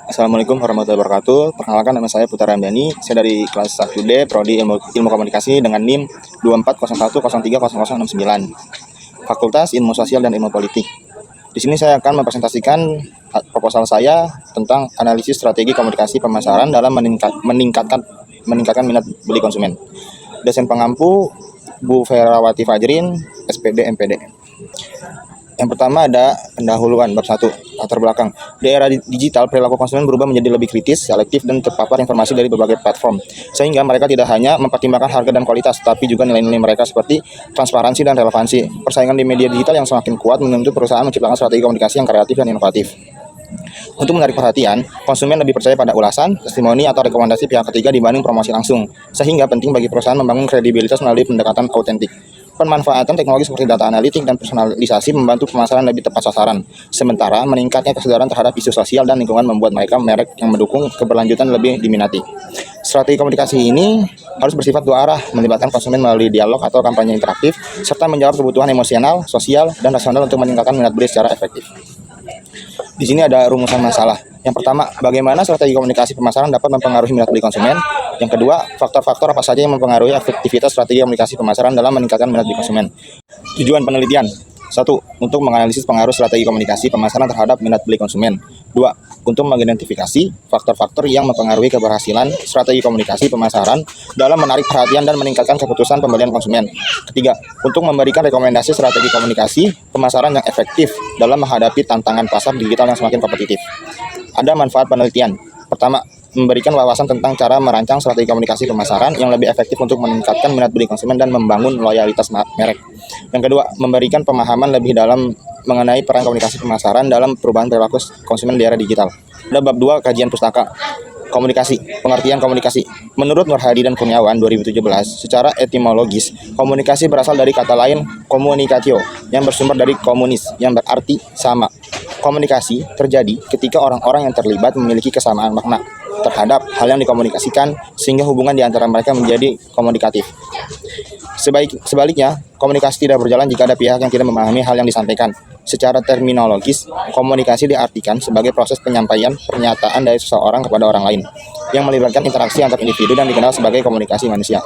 Assalamualaikum warahmatullahi wabarakatuh. Perkenalkan, nama saya Putra Ramdhani. Saya dari kelas 1D, Prodi Ilmu Komunikasi dengan NIM 2401030069. Fakultas Ilmu Sosial dan Ilmu Politik. Di sini saya akan mempresentasikan proposal saya tentang analisis strategi komunikasi pemasaran dalam meningkatkan minat beli konsumen. Dosen pengampu Bu Ferawati Fajrin, SPD MPD. Yang pertama ada pendahuluan bab 1, latar belakang. Di era digital, perilaku konsumen berubah menjadi lebih kritis, selektif, dan terpapar informasi dari berbagai platform. Sehingga mereka tidak hanya mempertimbangkan harga dan kualitas, tapi juga nilai-nilai mereka seperti transparansi dan relevansi. Persaingan di media digital yang semakin kuat menuntut perusahaan menciptakan strategi komunikasi yang kreatif dan inovatif. Untuk menarik perhatian, konsumen lebih percaya pada ulasan, testimoni, atau rekomendasi pihak ketiga dibanding promosi langsung. Sehingga penting bagi perusahaan membangun kredibilitas melalui pendekatan autentik. Pemanfaatan teknologi seperti data analitik dan personalisasi membantu pemasaran lebih tepat sasaran. Sementara meningkatnya kesadaran terhadap isu sosial dan lingkungan membuat merek yang mendukung keberlanjutan lebih diminati. Strategi komunikasi ini harus bersifat dua arah, melibatkan konsumen melalui dialog atau kampanye interaktif, serta menjawab kebutuhan emosional, sosial, dan rasional untuk meningkatkan minat beli secara efektif. Di sini ada rumusan masalah. Yang pertama, bagaimana strategi komunikasi pemasaran dapat mempengaruhi minat beli konsumen. Yang kedua, faktor-faktor apa saja yang mempengaruhi efektivitas strategi komunikasi pemasaran dalam meningkatkan minat beli konsumen. Tujuan penelitian. 1. Untuk menganalisis pengaruh strategi komunikasi pemasaran terhadap minat beli konsumen. 2. Untuk mengidentifikasi faktor-faktor yang mempengaruhi keberhasilan strategi komunikasi pemasaran dalam menarik perhatian dan meningkatkan keputusan pembelian konsumen. 3. Untuk memberikan rekomendasi strategi komunikasi pemasaran yang efektif dalam menghadapi tantangan pasar digital yang semakin kompetitif. Ada manfaat penelitian. Pertama, memberikan wawasan tentang cara merancang strategi komunikasi pemasaran yang lebih efektif untuk meningkatkan minat beli konsumen dan membangun loyalitas merek. Yang kedua, memberikan pemahaman lebih dalam mengenai peran komunikasi pemasaran dalam perubahan perilaku konsumen di era digital. Ada bab 2, kajian pustaka. Komunikasi, pengertian komunikasi. Menurut Nur Hadi dan Kurniawan 2017, secara etimologis, komunikasi berasal dari kata lain communicatio yang bersumber dari komunis yang berarti sama. Komunikasi terjadi ketika orang-orang yang terlibat memiliki kesamaan makna terhadap hal yang dikomunikasikan sehingga hubungan di antara mereka menjadi komunikatif. Sebaliknya, komunikasi tidak berjalan jika ada pihak yang tidak memahami hal yang disampaikan. Secara terminologis, komunikasi diartikan sebagai proses penyampaian pernyataan dari seseorang kepada orang lain yang melibatkan interaksi antar individu dan dikenal sebagai komunikasi manusia.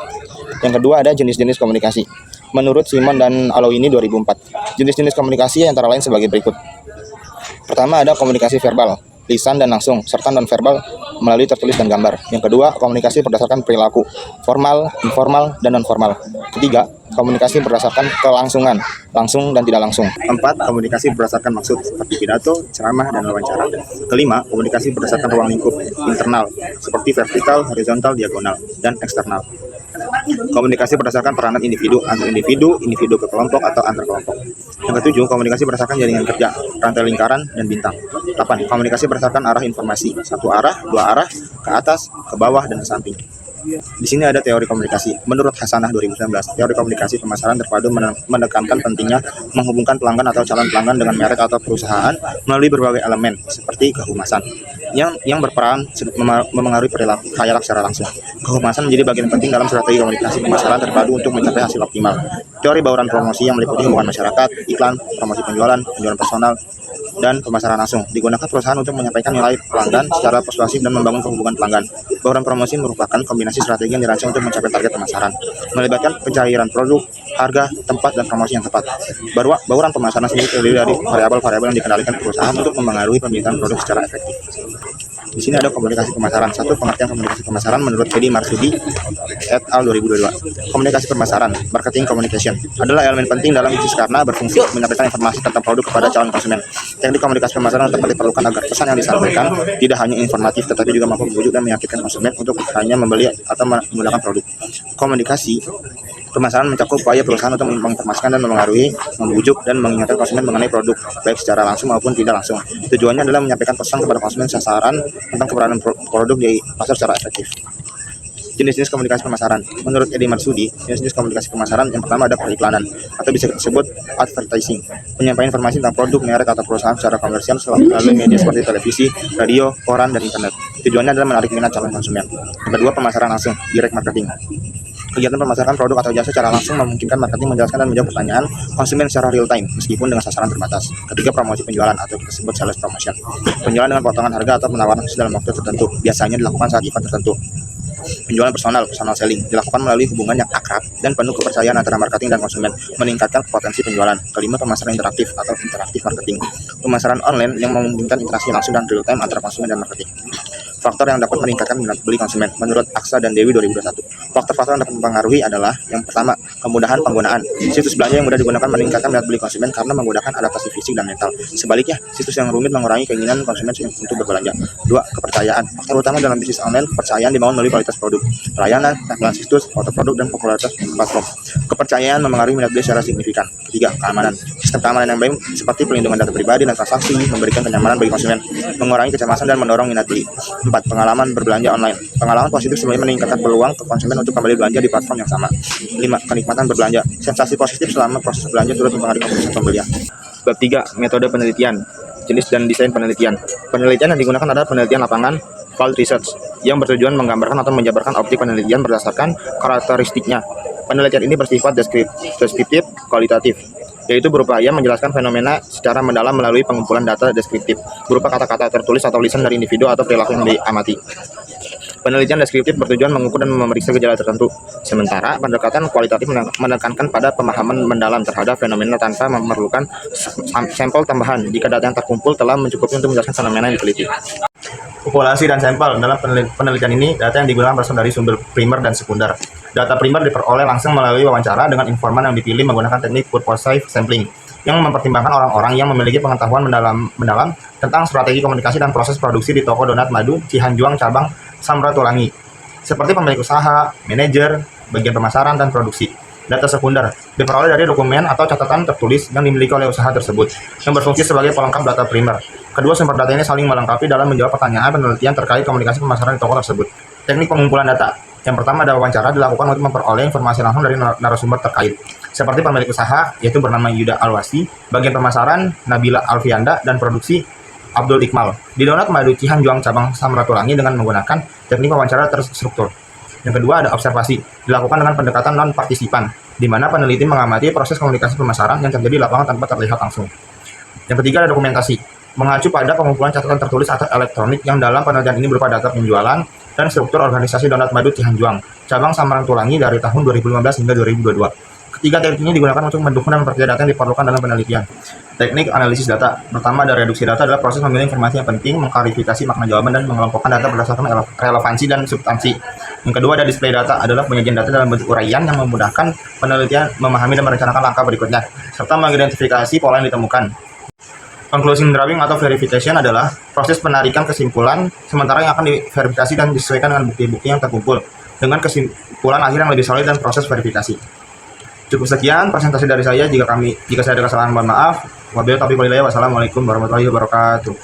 Yang kedua ada jenis-jenis komunikasi. Menurut Simon dan Alowini 2004, jenis-jenis komunikasi antara lain sebagai berikut. Pertama ada komunikasi verbal, lisan dan langsung, serta non-verbal melalui tertulis dan gambar. Yang kedua, komunikasi berdasarkan perilaku, formal, informal, dan non-formal. Ketiga, komunikasi berdasarkan kelangsungan, langsung dan tidak langsung. 4. Komunikasi berdasarkan maksud, seperti pidato, ceramah, dan wawancara. Kelima, komunikasi berdasarkan ruang lingkup, internal, seperti vertikal, horizontal, diagonal, dan eksternal. Komunikasi berdasarkan peranan individu, antar individu, individu ke kelompok atau antar kelompok. Yang ketujuh, komunikasi berdasarkan jaringan kerja, rantai lingkaran, dan bintang. 8. Komunikasi berdasarkan arah informasi, satu arah, dua arah, ke atas, ke bawah, dan ke samping. Di sini ada teori komunikasi. Menurut Hasanah 2019, teori komunikasi pemasaran terpadu menekankan pentingnya menghubungkan pelanggan atau calon pelanggan dengan merek atau perusahaan melalui berbagai elemen seperti kehumasan yang berperan memengaruhi perilaku khayal secara langsung. Kehumasan menjadi bagian penting dalam strategi komunikasi pemasaran terpadu untuk mencapai hasil optimal. Teori bauran promosi yang meliputi hubungan masyarakat, iklan, promosi penjualan personal, dan pemasaran langsung digunakan perusahaan untuk menyampaikan nilai pelanggan secara persuasif dan membangun hubungan pelanggan. Bauran promosi merupakan kombinasi strategi yang dirancang untuk mencapai target pemasaran, melibatkan pencairan produk, harga, tempat, dan promosi yang tepat. Bauran pemasaran sendiri terdiri dari variabel-variabel yang dikendalikan perusahaan untuk memengaruhi pemilihan produk secara efektif. Di sini ada komunikasi pemasaran. 1. Pengertian komunikasi pemasaran menurut Edi Marsudi et al. 2022. Komunikasi pemasaran, marketing communication, adalah elemen penting dalam bisnis karena berfungsi menyampaikan informasi tentang produk kepada calon konsumen. Teknik komunikasi pemasaran tepat diperlukan agar pesan yang disampaikan tidak hanya informatif tetapi juga mampu membujuk dan meyakinkan konsumen untuk hanya membeli atau menggunakan produk. Komunikasi pemasaran mencakup upaya perusahaan untuk menginformasikan dan mempengaruhi, membujuk, dan mengingatkan konsumen mengenai produk, baik secara langsung maupun tidak langsung. Tujuannya adalah menyampaikan pesan kepada konsumen sasaran tentang keberadaan produk di pasar secara efektif. Jenis-jenis komunikasi pemasaran. Menurut Edi Marsudi, jenis-jenis komunikasi pemasaran yang pertama ada periklanan, atau bisa disebut advertising. Penyampaian informasi tentang produk, merek, atau perusahaan secara komersial melalui media seperti televisi, radio, koran, dan internet. Tujuannya adalah menarik minat calon konsumen. Yang kedua, pemasaran langsung, direct marketing. Kegiatan pemasaran produk atau jasa secara langsung memungkinkan marketing menjelaskan dan menjawab pertanyaan konsumen secara real time, meskipun dengan sasaran terbatas. Ketiga, promosi penjualan atau kita sebut sales promotion. Penjualan dengan potongan harga atau penawaran khusus dalam waktu tertentu, biasanya dilakukan saat event tertentu. Penjualan personal selling, dilakukan melalui hubungan yang akrab dan penuh kepercayaan antara marketing dan konsumen, meningkatkan potensi penjualan. Kelima, pemasaran interaktif atau interaktif marketing. Pemasaran online yang memungkinkan interaksi langsung dan real time antara konsumen dan marketing. Faktor yang dapat meningkatkan minat beli konsumen. Menurut Aksa dan Dewi 2021, faktor-faktor yang dapat mempengaruhi adalah yang pertama, kemudahan penggunaan. Situs belanja yang mudah digunakan meningkatkan minat beli konsumen karena menggunakan adaptasi fisik dan mental. Sebaliknya, situs yang rumit mengurangi keinginan konsumen untuk berbelanja. Dua, kepercayaan. Faktor utama dalam bisnis online, kepercayaan dibangun melalui kualitas produk, pelayanan, tampilan situs, foto produk, dan popularitas platform. Kepercayaan memengaruhi minat beli secara signifikan. Ketiga, keamanan. Sistem keamanan yang baik seperti pelindungan data pribadi dan transaksi memberikan kenyamanan bagi konsumen, mengurangi kecemasan dan mendorong minat beli. 4. Pengalaman berbelanja online. Pengalaman positif sebenarnya meningkatkan peluang ke konsumen untuk kembali belanja di platform yang sama. 5. Kenikmatan berbelanja. Sensasi positif selama proses belanja turut mempengaruhi keputusan pembelian. Bab 3. Metode penelitian. Jenis dan desain penelitian. Penelitian yang digunakan adalah penelitian lapangan, field research, yang bertujuan menggambarkan atau menjabarkan objek penelitian berdasarkan karakteristiknya. Penelitian ini bersifat deskriptif, kualitatif, yaitu berupaya menjelaskan fenomena secara mendalam melalui pengumpulan data deskriptif berupa kata-kata tertulis atau lisan dari individu atau perilaku yang diamati. Penelitian deskriptif bertujuan mengukur dan memeriksa gejala tertentu, sementara pendekatan kualitatif menekankan pada pemahaman mendalam terhadap fenomena tanpa memerlukan sampel tambahan jika data yang terkumpul telah mencukupi untuk menjelaskan fenomena yang diteliti. Populasi dan sampel. Dalam penelitian ini, data yang digunakan berasal dari sumber primer dan sekunder. Data primer diperoleh langsung melalui wawancara dengan informan yang dipilih menggunakan teknik purposive sampling, yang mempertimbangkan orang-orang yang memiliki pengetahuan mendalam tentang strategi komunikasi dan proses produksi di toko donat madu Cihanjuang cabang Samratulangi, seperti pemilik usaha, manajer, bagian pemasaran, dan produksi. Data sekunder diperoleh dari dokumen atau catatan tertulis yang dimiliki oleh usaha tersebut, yang berfungsi sebagai pelengkap data primer. Kedua sumber data ini saling melengkapi dalam menjawab pertanyaan penelitian terkait komunikasi pemasaran di toko tersebut. Teknik pengumpulan data. Yang pertama ada wawancara dilakukan untuk memperoleh informasi langsung dari narasumber terkait, seperti pemilik usaha, yaitu bernama Yuda Alwasi, bagian pemasaran Nabila Alfianda, dan produksi Abdul Iqmal. Di donat madu Cihanjuang cabang Samratulangi dengan menggunakan teknik wawancara terstruktur. Yang kedua ada observasi, dilakukan dengan pendekatan non-partisipan, di mana peneliti mengamati proses komunikasi pemasaran yang terjadi di lapangan tanpa terlihat langsung. Yang ketiga ada dokumentasi, mengacu pada pengumpulan catatan tertulis atau elektronik yang dalam penelitian ini berupa data penjualan dan struktur organisasi donat madu Cihanjuang cabang Samratulangi dari tahun 2015 hingga 2022. Ketiga teknik ini digunakan untuk mendukung dan memperkaya data yang diperlukan dalam penelitian. Teknik analisis data. Pertama ada reduksi data, adalah proses memilih informasi yang penting, mengklarifikasi makna jawaban, dan mengelompokkan data berdasarkan relevansi dan substansi. Yang kedua ada display data, adalah penyajian data dalam bentuk uraian yang memudahkan penelitian memahami dan merencanakan langkah berikutnya, serta mengidentifikasi pola yang ditemukan. Conclusion drawing atau verification adalah proses penarikan kesimpulan sementara yang akan diverifikasi dan disesuaikan dengan bukti-bukti yang terkumpul dengan kesimpulan akhir yang lebih solid dan proses verifikasi. Cukup sekian presentasi dari saya. Jika saya ada kesalahan mohon maaf. Wabillahi taufiq walhidayah. Wassalamualaikum warahmatullahi wabarakatuh.